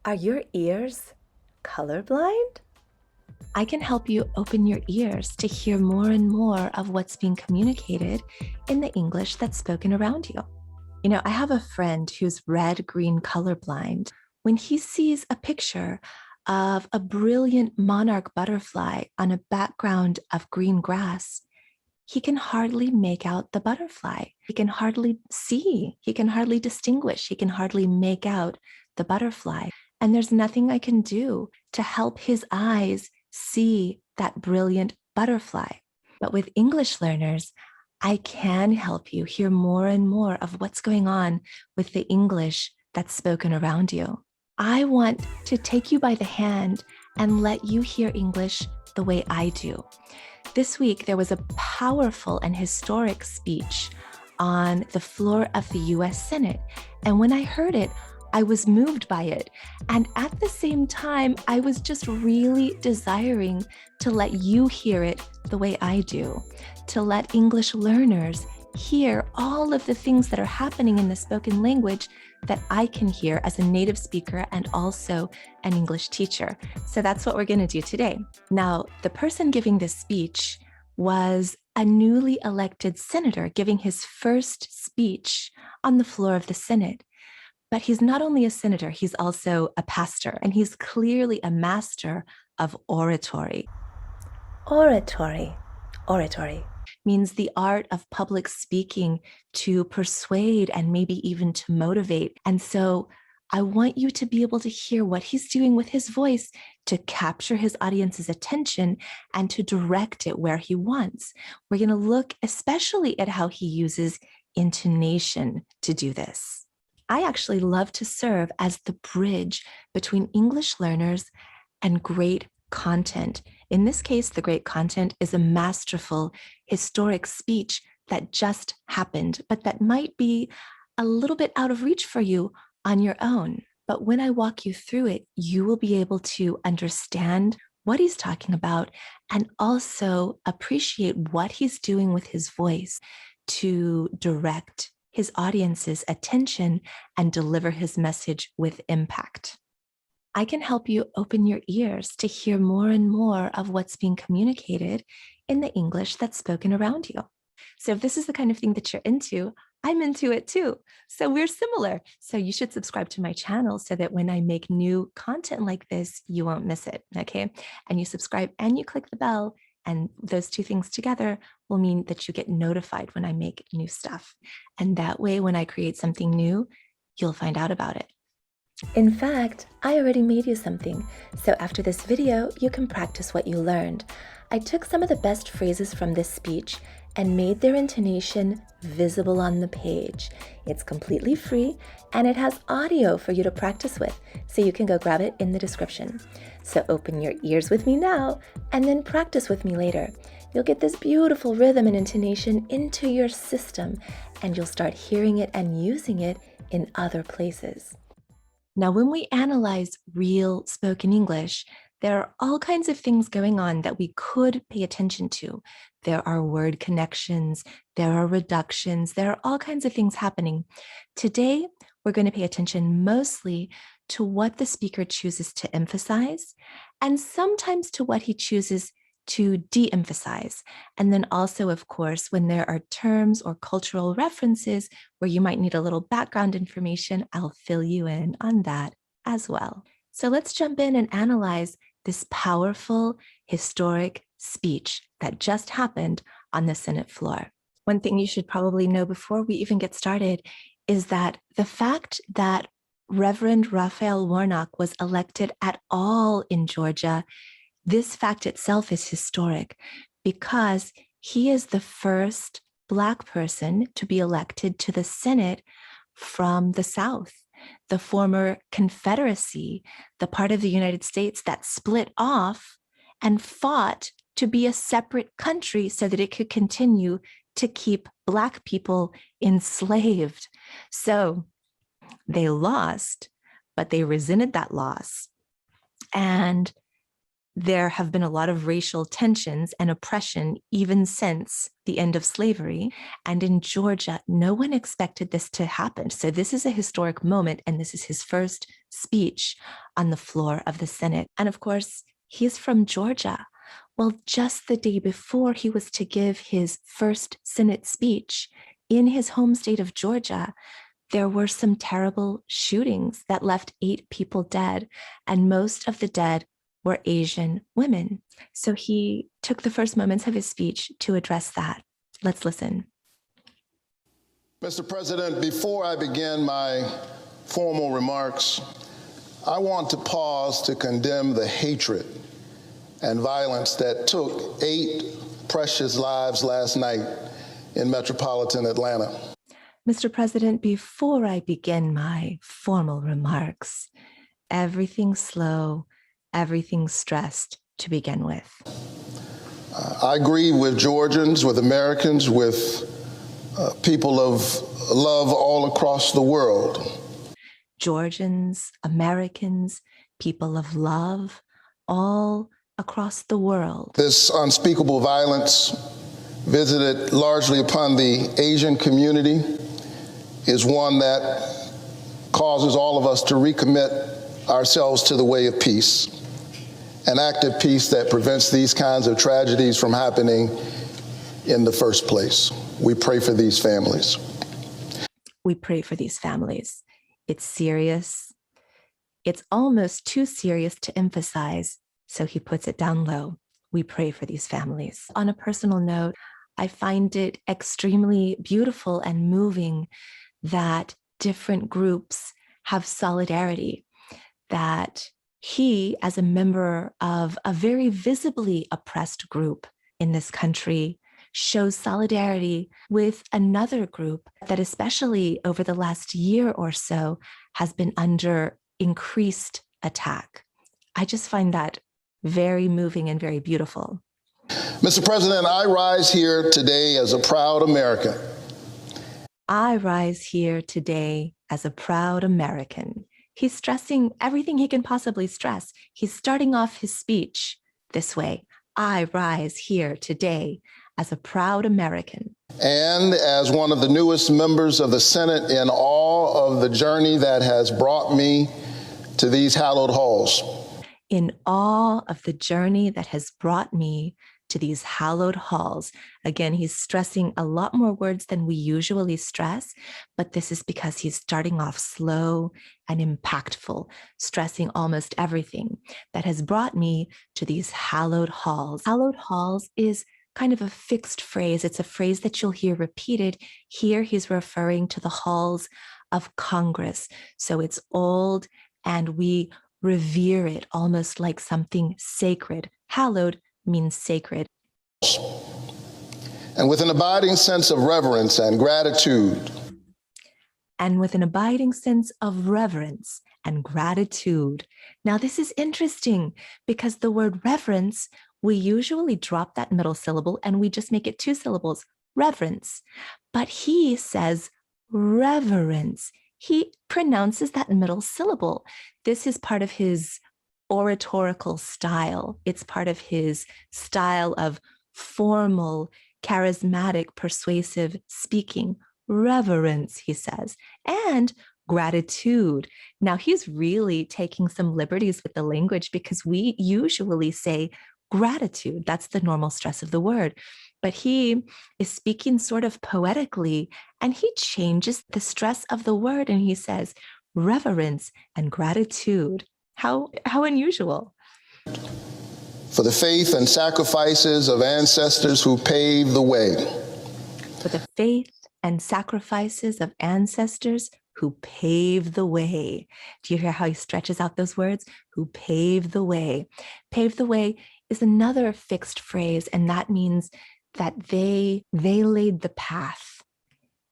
Are your ears colorblind? I can help you open your ears to hear more and more of what's being communicated in the English that's spoken around you. You know, I have a friend who's red-green colorblind. When he sees a picture of a brilliant monarch butterfly on a background of green grass, he can hardly make out the butterfly. He can hardly see. He can hardly distinguish. He can hardly make out the butterfly. And there's nothing I can do to help his eyes see that brilliant butterfly. But with English learners, I can help you hear more and more of what's going on with the English that's spoken around you. I want to take you by the hand and let you hear English the way I do. This week, there was a powerful and historic speech on the floor of the US Senate. And when I heard it, I was moved by it. And at the same time, I was just really desiring to let you hear it the way I do, to let English learners hear all of the things that are happening in the spoken language that I can hear as a native speaker and also an English teacher. So that's what we're going to do today. Now, the person giving this speech was a newly elected senator giving his first speech on the floor of the Senate. But he's not only a senator, he's also a pastor, and he's clearly a master of oratory. Oratory means the art of public speaking to persuade and maybe even to motivate. And so I want you to be able to hear what he's doing with his voice to capture his audience's attention and to direct it where he wants. We're going to look especially at how he uses intonation to do this. I actually love to serve as the bridge between English learners and great content. In this case, the great content is a masterful historic speech that just happened, but that might be a little bit out of reach for you on your own. But when I walk you through it, you will be able to understand what he's talking about and also appreciate what he's doing with his voice to direct his audience's attention and deliver his message with impact. I can help you open your ears to hear more and more of what's being communicated in the English that's spoken around you. So if this is the kind of thing that you're into, I'm into it too. So we're similar. So you should subscribe to my channel so that when I make new content like this, you won't miss it, okay? And you subscribe and you click the bell, and those two things together will mean that you get notified when I make new stuff. And that way, when I create something new, you'll find out about it. In fact, I already made you something, so after this video, you can practice what you learned. I took some of the best phrases from this speech and made their intonation visible on the page. It's completely free, and it has audio for you to practice with, so you can go grab it in the description. So open your ears with me now, and then practice with me later. You'll get this beautiful rhythm and intonation into your system, and you'll start hearing it and using it in other places. Now, when we analyze real spoken English, there are all kinds of things going on that we could pay attention to. There are word connections, there are reductions, there are all kinds of things happening. Today, we're going to pay attention mostly to what the speaker chooses to emphasize, and sometimes to what he chooses to de-emphasize. And then also, of course, when there are terms or cultural references where you might need a little background information, I'll fill you in on that as well. So let's jump in and analyze this powerful historic speech that just happened on the Senate floor. One thing you should probably know before we even get started is that the fact that Reverend Raphael Warnock was elected at all in Georgia, this fact itself is historic because he is the first Black person to be elected to the Senate from the South, the former Confederacy, the part of the United States that split off and fought to be a separate country so that it could continue to keep Black people enslaved. So they lost, but they resented that loss. And there have been a lot of racial tensions and oppression even since the end of slavery. And in Georgia, no one expected this to happen. So this is a historic moment, and this is his first speech on the floor of the Senate. And of course, he's from Georgia. Well, just the day before he was to give his first Senate speech in his home state of Georgia, there were some terrible shootings that left 8 people dead, and most of the dead were Asian women. So he took the first moments of his speech to address that. Let's listen. Mr. President, before I begin my formal remarks, I want to pause to condemn the hatred and violence that took 8 precious lives last night in metropolitan Atlanta. Mr. President, before I begin my formal remarks, everything slow, everything stressed to begin with. I agree with Georgians, with Americans, with people of love all across the world. Georgians, Americans, people of love, all across the world. This unspeakable violence, visited largely upon the Asian community, is one that causes all of us to recommit ourselves to the way of peace. An act of peace that prevents these kinds of tragedies from happening in the first place. We pray for these families. We pray for these families. It's serious. It's almost too serious to emphasize, so he puts it down low. We pray for these families. On a personal note, I find it extremely beautiful and moving that different groups have solidarity, that he, as a member of a very visibly oppressed group in this country, shows solidarity with another group that, especially over the last year or so, has been under increased attack. I just find that very moving and very beautiful. Mr. President, I rise here today as a proud American. I rise here today as a proud American. He's stressing everything he can possibly stress. He's starting off his speech this way. I rise here today as a proud American. And as one of the newest members of the Senate, in awe of the journey that has brought me to these hallowed halls. In awe of the journey that has brought me to these hallowed halls. Again, he's stressing a lot more words than we usually stress, but this is because he's starting off slow and impactful, stressing almost everything that has brought me to these hallowed halls. Hallowed halls is kind of a fixed phrase. It's a phrase that you'll hear repeated. Here he's referring to the halls of Congress. So it's old and we revere it almost like something sacred. Hallowed means sacred. And with an abiding sense of reverence and gratitude. And with an abiding sense of reverence and gratitude. Now, this is interesting because the word reverence, we usually drop that middle syllable and we just make it 2 syllables, reverence. But he says reverence. He pronounces that middle syllable. This is part of his oratorical style. It's part of his style of formal, charismatic, persuasive speaking. Reverence, he says, and gratitude. Now, he's really taking some liberties with the language because we usually say gratitude. That's the normal stress of the word. But he is speaking sort of poetically, and he changes the stress of the word, and he says reverence and gratitude. How unusual. For the faith and sacrifices of ancestors who paved the way. For the faith and sacrifices of ancestors who paved the way. Do you hear how he stretches out those words? Who paved the way. Paved the way is another fixed phrase, and that means that they laid the path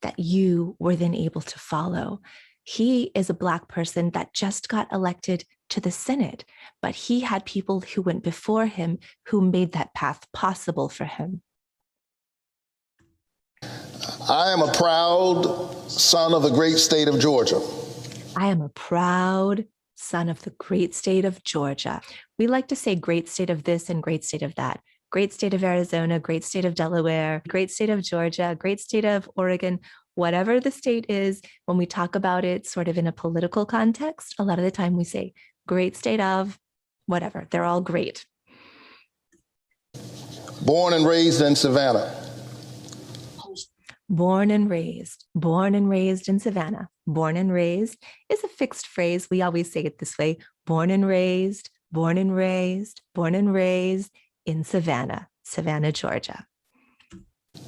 that you were then able to follow. He is a Black person that just got elected to the Senate, but he had people who went before him who made that path possible for him. I am a proud son of the great state of Georgia. I am a proud son of the great state of Georgia. We like to say great state of this and great state of that. Great state of Arizona, great state of Delaware, great state of Georgia, great state of Oregon, whatever the state is, when we talk about it sort of in a political context, a lot of the time we say great state of whatever. They're all great. Born and raised in Savannah. Born and raised in Savannah. Born and raised is a fixed phrase. We always say it this way: born and raised, born and raised, born and raised in Savannah, Georgia.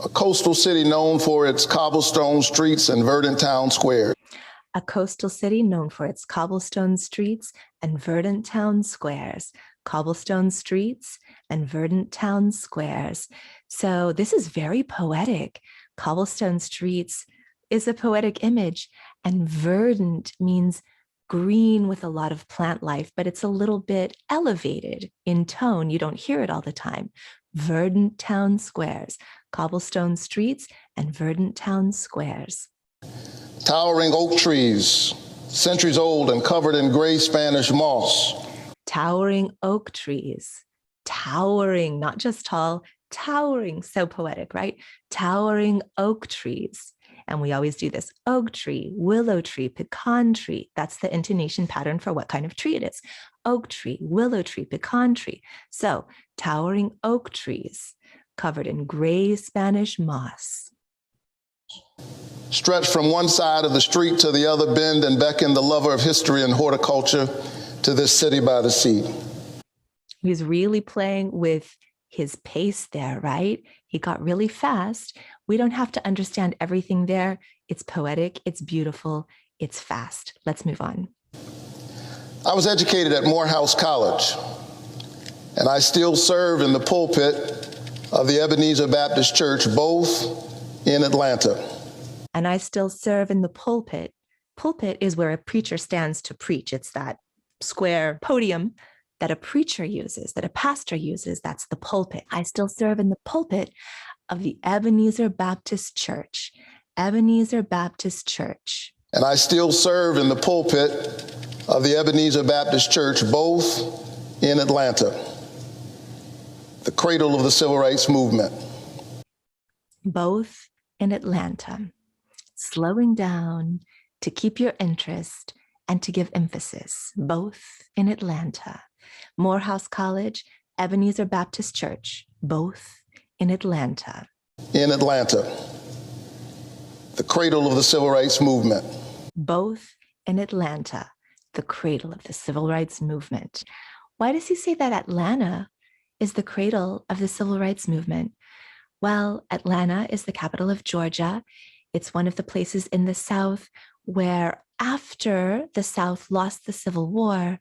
A coastal city known for its cobblestone streets and verdant town squares. A coastal city known for its cobblestone streets and verdant town squares. Cobblestone streets and verdant town squares. So this is very poetic. Cobblestone streets is a poetic image, and verdant means green with a lot of plant life, but it's a little bit elevated in tone. You don't hear it all the time. Verdant town squares, cobblestone streets and verdant town squares. Towering oak trees, centuries old and covered in gray Spanish moss. Towering oak trees, towering, not just tall, towering, so poetic, right? Towering oak trees. And we always do this: oak tree, willow tree, pecan tree. That's the intonation pattern for what kind of tree it is. Oak tree, willow tree, pecan tree. So towering oak trees covered in gray Spanish moss. Stretch from one side of the street to the other, bend and beckon the lover of history and horticulture to this city by the sea. He's really playing with his pace there, right? He got really fast. We don't have to understand everything there. It's poetic, it's beautiful, it's fast. Let's move on. I was educated at Morehouse College, and I still serve in the pulpit of the Ebenezer Baptist Church, both in Atlanta. And I still serve in the pulpit. Pulpit is where a preacher stands to preach. It's that square podium that a preacher uses, that a pastor uses. That's the pulpit. I still serve in the pulpit of the Ebenezer Baptist Church. Ebenezer Baptist Church. And I still serve in the pulpit of the Ebenezer Baptist Church, both in Atlanta, the cradle of the civil rights movement. Both in Atlanta. Slowing down to keep your interest and to give emphasis. Both in Atlanta. Morehouse College, Ebenezer Baptist Church, both in Atlanta. In Atlanta, the cradle of the civil rights movement. Both in Atlanta, the cradle of the civil rights movement. Why does he say that Atlanta is the cradle of the civil rights movement? Well, Atlanta is the capital of Georgia. It's one of the places in the South where, after the South lost the Civil War,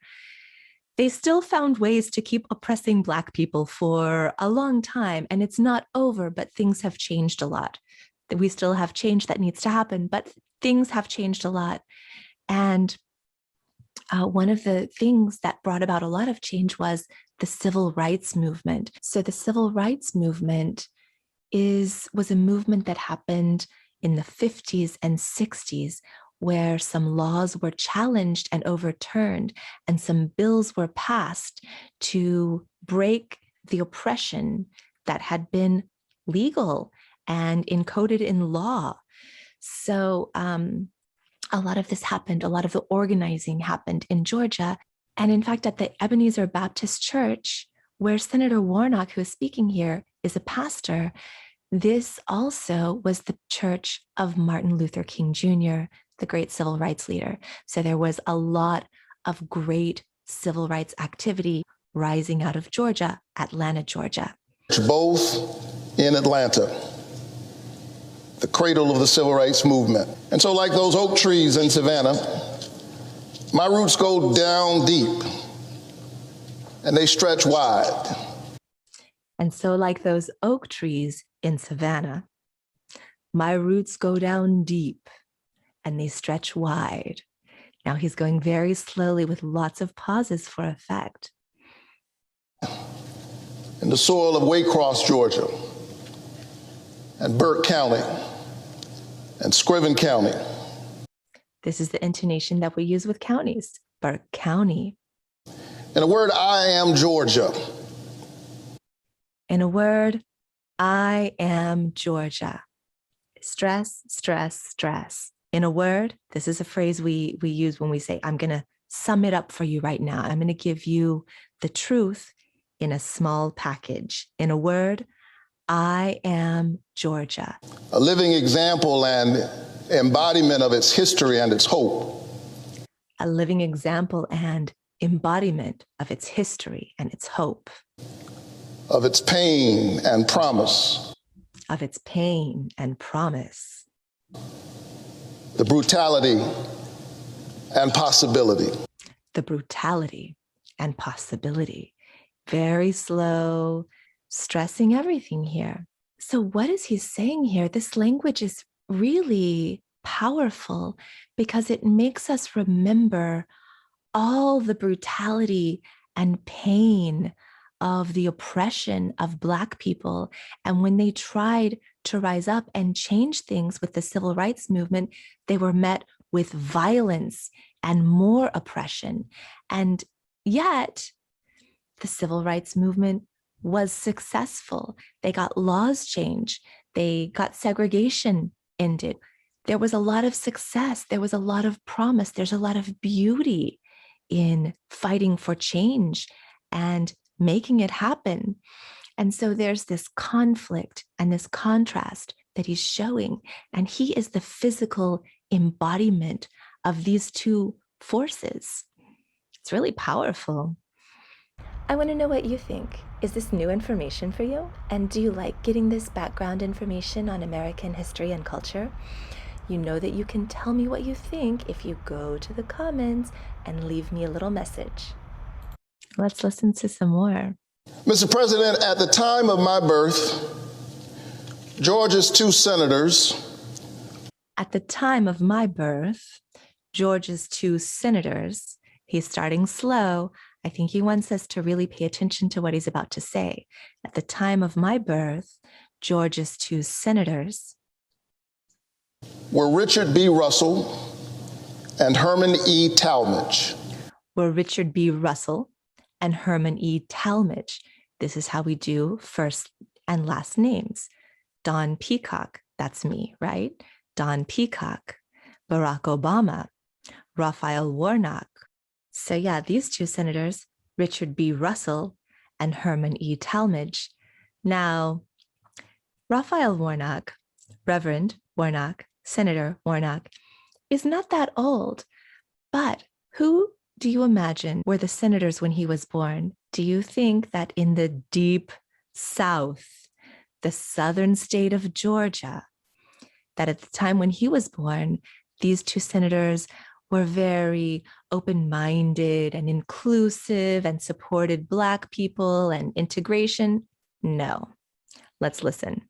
they still found ways to keep oppressing Black people for a long time. And it's not over, but things have changed a lot. We still have change that needs to happen, but things have changed a lot. And one of the things that brought about a lot of change was the civil rights movement. So the civil rights movement was a movement that happened in the 50s and 60s, where some laws were challenged and overturned, and some bills were passed to break the oppression that had been legal and encoded in law. So a lot of this happened, a lot of the organizing happened in Georgia. And in fact, at the Ebenezer Baptist Church, where Senator Warnock, who is speaking here, is a pastor, this also was the church of Martin Luther King Jr., the great civil rights leader. So there was a lot of great civil rights activity rising out of Georgia, Atlanta, Georgia. Both in Atlanta, the cradle of the civil rights movement. And so, like those oak trees in Savannah, my roots go down deep and they stretch wide. And so, like those oak trees in Savannah, my roots go down deep and they stretch wide. Now he's going very slowly with lots of pauses for effect. In the soil of Waycross, Georgia, and Burke County, and Scriven County. This is the intonation that we use with counties. Burke County. In a word, I am Georgia. In a word, I am Georgia. Stress, stress, stress. In a word, this is a phrase we use when we say, I'm going to sum it up for you right now. I'm going to give you the truth in a small package. In a word, I am Georgia. A living example and embodiment of its history and its hope. A living example and embodiment of its history and its hope. Of its pain and promise. Of its pain and promise. The brutality and possibility. The brutality and possibility. Very slow, stressing everything here. So what is he saying here? This language is really powerful because it makes us remember all the brutality and pain of the oppression of Black people. And when they tried to rise up and change things with the civil rights movement, they were met with violence and more oppression. And yet, the civil rights movement was successful. They got laws changed. They got segregation ended. There was a lot of success. There was a lot of promise. There's a lot of beauty in fighting for change and making it happen. And so there's this conflict and this contrast that he's showing. And he is the physical embodiment of these two forces. It's really powerful. I want to know what you think. Is this new information for you? And do you like getting this background information on American history and culture? You know that you can tell me what you think if you go to the comments and leave me a little message. Let's listen to some more. Mr. President, at the time of my birth, Georgia's two senators. At the time of my birth, Georgia's two senators. He's starting slow. I think he wants us to really pay attention to what he's about to say. At the time of my birth, Georgia's two senators were Richard B. Russell and Herman E. Talmadge. Were Richard B. Russell and Herman E. Talmadge. This is how we do first and last names. Don Peacock, that's me, right? Don Peacock, Barack Obama, Raphael Warnock. So yeah, these two senators, Richard B. Russell and Herman E. Talmadge. Now, Raphael Warnock, Reverend Warnock, Senator Warnock, is not that old, but who do you imagine were the senators when he was born? Do you think that in the deep South, the southern state of Georgia, that at the time when he was born, these two senators were very open-minded and inclusive and supported Black people and integration? No. Let's listen.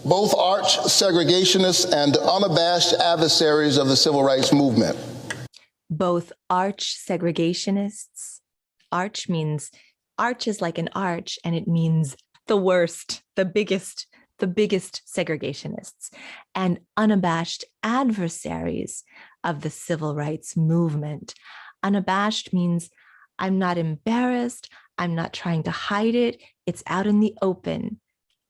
Both arch segregationists and unabashed adversaries of the civil rights movement. Both arch segregationists. Arch is like an arch, and it means the worst, the biggest segregationists, and unabashed adversaries of the civil rights movement. Unabashed means I'm not embarrassed, I'm not trying to hide it, it's out in the open.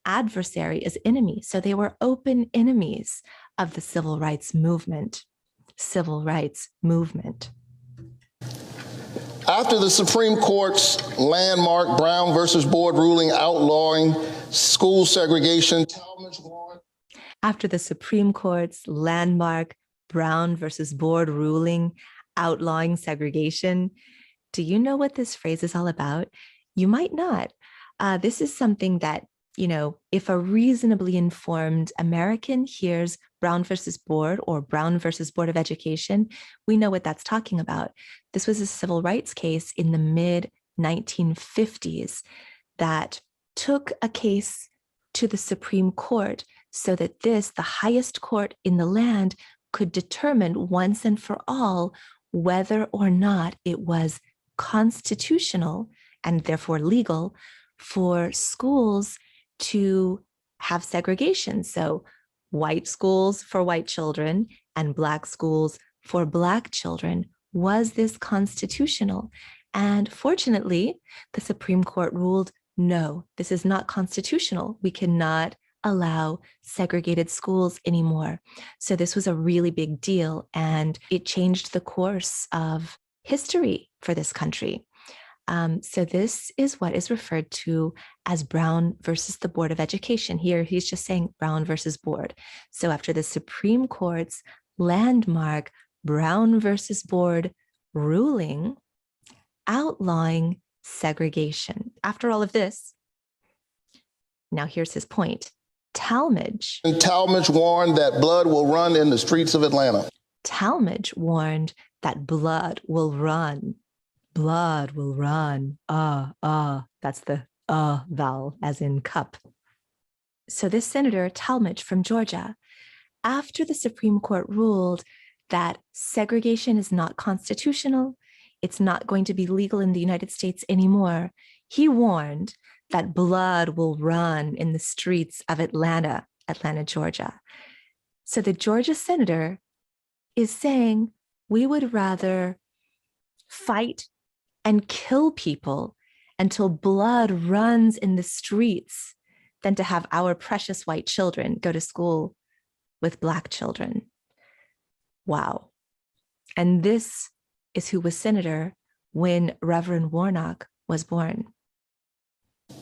Adversary is enemy, so they were open enemies of the civil rights movement. Civil rights movement. After the Supreme Court's landmark Brown versus Board ruling outlawing school segregation, after the Supreme Court's landmark Brown versus Board ruling outlawing segregation, do you know what this phrase is all about? You might not. This is something that, if a reasonably informed American hears Brown versus Board or Brown versus Board of Education, we know what that's talking about. This was a civil rights case in the mid-1950s that took a case to the Supreme Court so that the highest court in the land, could determine once and for all whether or not it was constitutional and therefore legal for schools to have segregation. So white schools for white children and Black schools for Black children Was this constitutional? And fortunately, the Supreme Court ruled, no, this is not constitutional. We cannot allow segregated schools anymore. So this was a really big deal, and it changed the course of history for this country. So this is what is referred to as Brown versus the Board of Education. Here, he's just saying Brown versus Board. So after the Supreme Court's landmark Brown versus Board ruling outlawing segregation. After all of this, now here's his point. Talmadge warned that blood will run in the streets of Atlanta. Talmadge warned that blood will run. Blood will run. That's the vowel, as in cup. So this Senator Talmadge from Georgia, after the Supreme Court ruled that segregation is not constitutional, it's not going to be legal in the United States anymore, he warned that blood will run in the streets of Atlanta, Georgia. So the Georgia senator is saying we would rather fight and kill people until blood runs in the streets than to have our precious white children go to school with Black children. Wow. And this is who was senator when Reverend Warnock was born.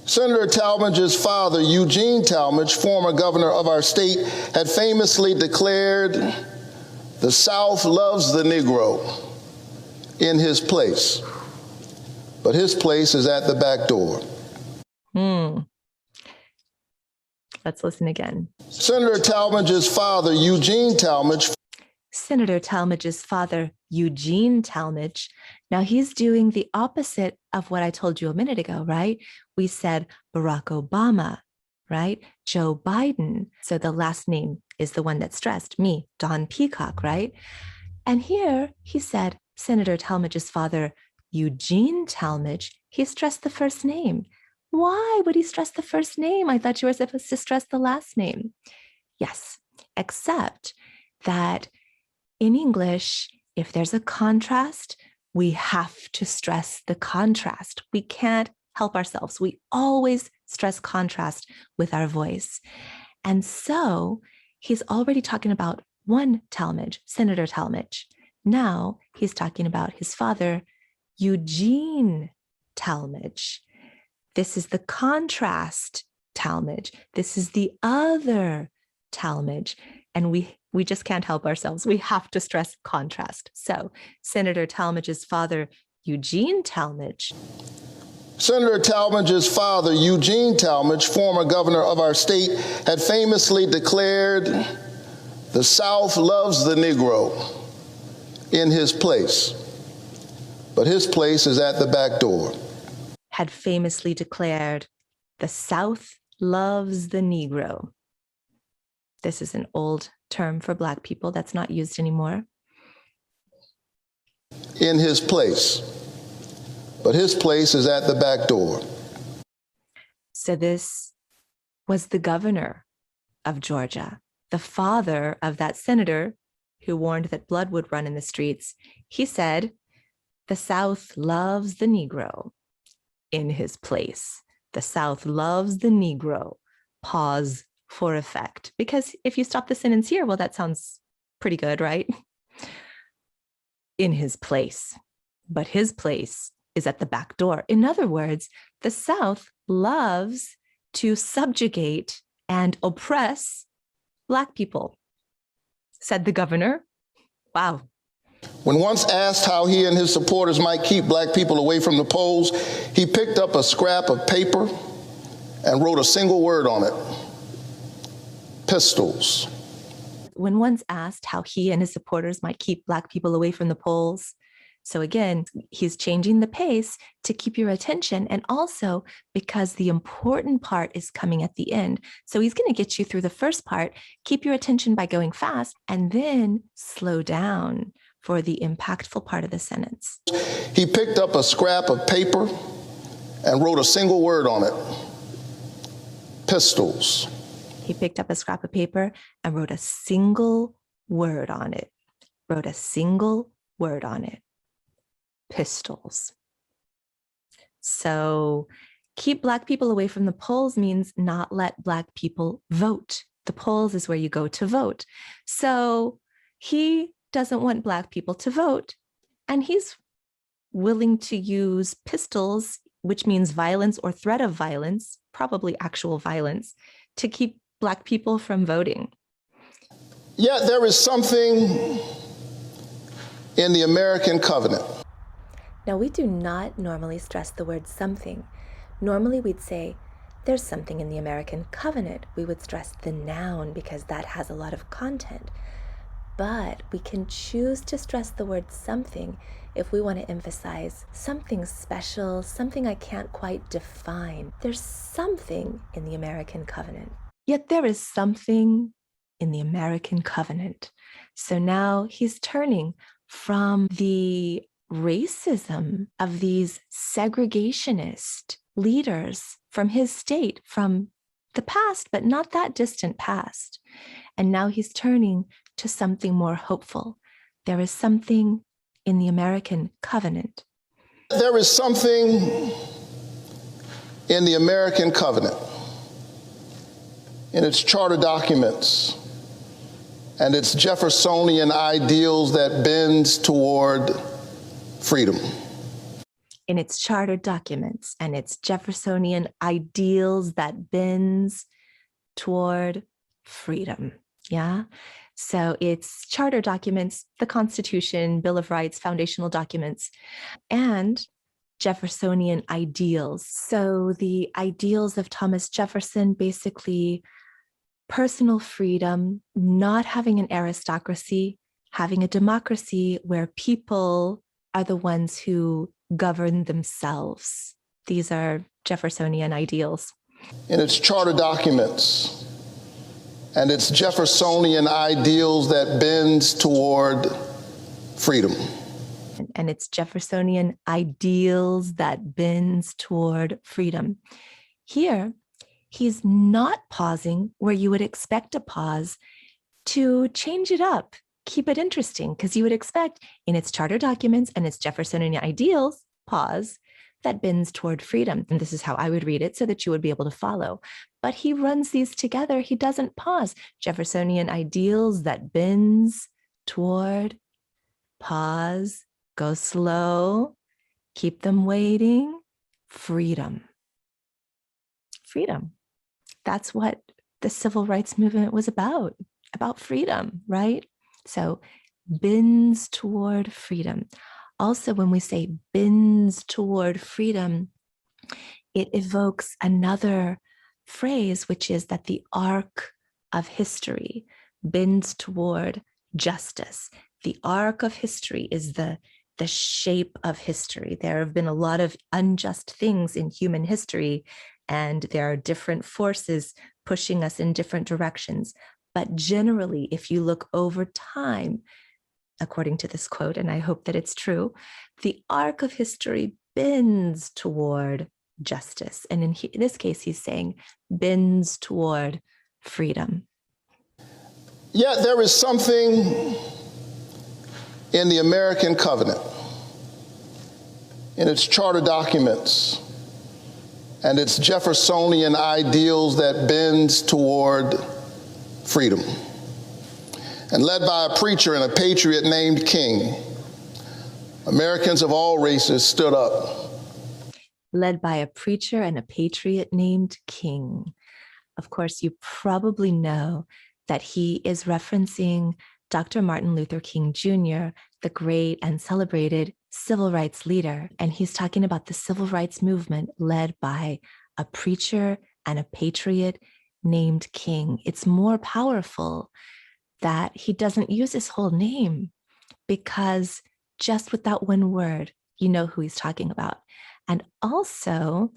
Senator Talmadge's father, Eugene Talmadge, former governor of our state, had famously declared, "The South loves the Negro in his place, but his place is at the back door." Let's listen again. Senator Talmadge's father, Eugene Talmadge. Senator Talmadge's father, Eugene Talmadge. Now he's doing the opposite of what I told you a minute ago, right? We said Barack Obama, right? Joe Biden. So the last name is the one that's stressed, me, Don Peacock, right? And here he said, Senator Talmadge's father, Eugene Talmadge, he stressed the first name. Why would he stress the first name? I thought you were supposed to stress the last name. Yes, except that in English, if there's a contrast, we have to stress the contrast. We can't help ourselves. We always stress contrast with our voice. And so he's already talking about one Talmadge, Senator Talmadge. Now he's talking about his father, Eugene Talmadge. This is the contrast Talmadge. This is the other Talmadge. And we just can't help ourselves. We have to stress contrast. So Senator Talmadge's father, Eugene Talmadge. Senator Talmadge's father, Eugene Talmadge, former governor of our state, had famously declared, "The South loves the Negro in his place, but his place is at the back door." Had famously declared, "The South loves the Negro." This is an old term for Black people that's not used anymore. In his place, but his place is at the back door. So this was the governor of Georgia, the father of that senator who warned that blood would run in the streets. He said, "The South loves the Negro in his place. The South loves the Negro." Pause for effect. Because if you stop the sentence here, well, that sounds pretty good, right? In his place, but his place is at the back door. In other words, the South loves to subjugate and oppress Black people, said the governor. Wow. When once asked how he and his supporters might keep Black people away from the polls, he picked up a scrap of paper and wrote a single word on it: pistols. When once asked how he and his supporters might keep Black people away from the polls. So again, he's changing the pace to keep your attention, and also because the important part is coming at the end. So he's going to get you through the first part, keep your attention by going fast, and then slow down for the impactful part of the sentence. He picked up a scrap of paper and wrote a single word on it: pistols. He picked up a scrap of paper and wrote a single word on it. Wrote a single word on it. pistols. So keep Black people away from the polls means not let Black people vote. The polls is where you go to vote. So he doesn't want Black people to vote, and he's willing to use pistols, which means violence or threat of violence, probably actual violence, to keep Black people from voting. Yet there is something in the American covenant. Now, we do not normally stress the word something. Normally, we'd say, there's something in the American covenant. We would stress the noun because that has a lot of content. But we can choose to stress the word something if we want to emphasize something special, something I can't quite define. There's something in the American covenant. Yet there is something in the American covenant. So now he's turning from the racism of these segregationist leaders from his state, from the past, but not that distant past. And now he's turning to something more hopeful. There is something in the American covenant. There is something in the American covenant, in its charter documents and its Jeffersonian ideals that bends toward freedom. In its charter documents and its Jeffersonian ideals that bends toward freedom. Yeah. So it's charter documents, the Constitution, Bill of Rights, foundational documents, and Jeffersonian ideals. So the ideals of Thomas Jefferson, basically personal freedom, not having an aristocracy, having a democracy where people are the ones who govern themselves. These are Jeffersonian ideals. In its charter documents and its Jeffersonian ideals that bends toward freedom. And its Jeffersonian ideals that bends toward freedom. Here, he's not pausing where you would expect a pause to change it up, keep it interesting, because you would expect in its charter documents and its Jeffersonian ideals, pause, that bends toward freedom. And this is how I would read it so that you would be able to follow. But he runs these together. He doesn't pause. Jeffersonian ideals that bends toward, pause, go slow, keep them waiting, freedom. Freedom. That's what the civil rights movement was about freedom, right? So bends toward freedom. Also, when we say bends toward freedom, it evokes another phrase, which is that the arc of history bends toward justice. The arc of history is the shape of history. There have been a lot of unjust things in human history, and there are different forces pushing us in different directions. But generally, if you look over time, according to this quote, and I hope that it's true, the arc of history bends toward justice. And in this case, he's saying bends toward freedom. Yet there is something in the American covenant, in its charter documents and its Jeffersonian ideals that bends toward freedom. And led by a preacher and a patriot named King, Americans of all races stood up. Led by a preacher and a patriot named King. Of course, you probably know that he is referencing Dr. Martin Luther King Jr., the great and celebrated civil rights leader. And he's talking about the civil rights movement led by a preacher and a patriot named King. It's more powerful that he doesn't use his whole name, because just with that one word, you know who he's talking about. And also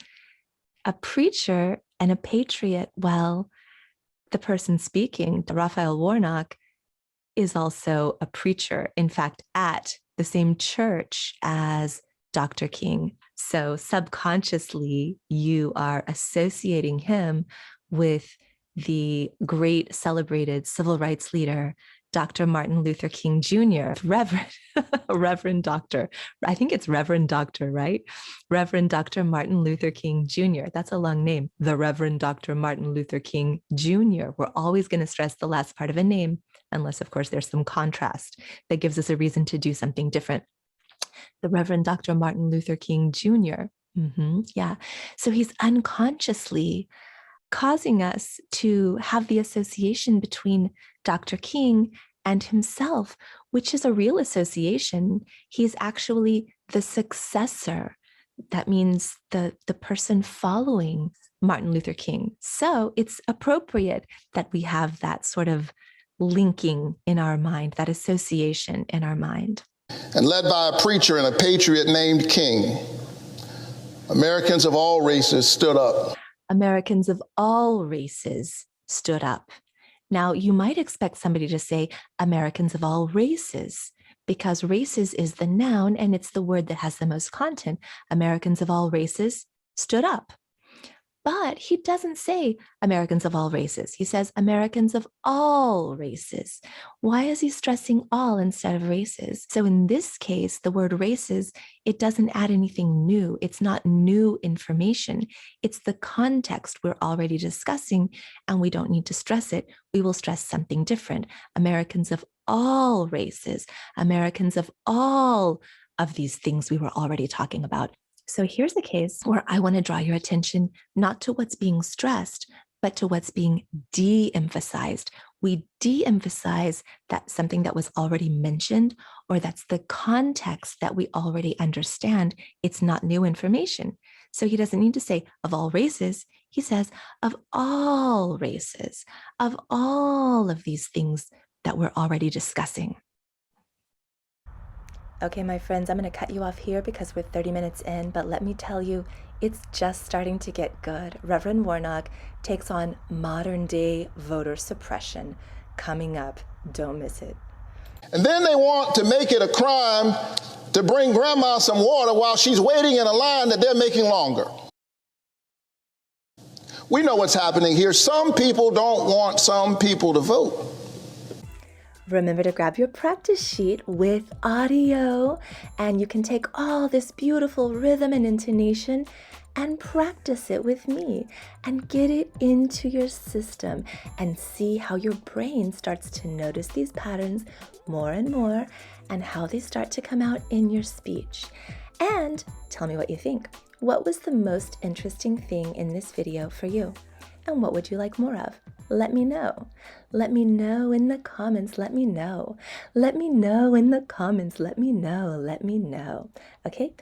a preacher and a patriot, well, the person speaking, Raphael Warnock, is also a preacher, in fact, at the same church as Dr. King. So subconsciously, you are associating him with the great celebrated civil rights leader, Dr. Martin Luther King Jr., Reverend Dr. I think it's Reverend Dr., right? Reverend Dr. Martin Luther King Jr. That's a long name. The Reverend Dr. Martin Luther King Jr. We're always going to stress the last part of a name, unless, of course, there's some contrast that gives us a reason to do something different. The Reverend Dr. Martin Luther King Jr. Yeah. So he's unconsciously causing us to have the association between Dr. King and himself, which is a real association. He's actually the successor. That means the person following Martin Luther King. So it's appropriate that we have that sort of linking in our mind, that association in our mind. And led by a preacher and a patriot named King, Americans of all races stood up. Americans of all races stood up. Now, you might expect somebody to say Americans of all races, because races is the noun and it's the word that has the most content. Americans of all races stood up. But he doesn't say Americans of all races. He says Americans of all races. Why is he stressing all instead of races? So in this case, the word races, it doesn't add anything new. It's not new information. It's the context we're already discussing, and we don't need to stress it. We will stress something different. Americans of all races, Americans of all of these things we were already talking about. So here's the case where I want to draw your attention not to what's being stressed, but to what's being de-emphasized. We de-emphasize that something that was already mentioned, or that's the context that we already understand. It's not new information. So he doesn't need to say of all races. He says of all races, of all of these things that we're already discussing. Okay, my friends, I'm going to cut you off here because we're 30 minutes in, but let me tell you, it's just starting to get good. Reverend Warnock takes on modern day voter suppression coming up. Don't miss it. And then they want to make it a crime to bring grandma some water while she's waiting in a line that they're making longer. We know what's happening here. Some people don't want some people to vote. Remember to grab your practice sheet with audio, and you can take all this beautiful rhythm and intonation and practice it with me and get it into your system and see how your brain starts to notice these patterns more and more and how they start to come out in your speech. And tell me what you think. What was the most interesting thing in this video for you? And what would you like more of? Let me know. Let me know in the comments. Let me know. Let me know in the comments. Let me know. Let me know. Okay?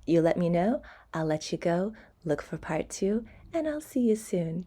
You let me know. I'll let you go. Look for part 2, and I'll see you soon.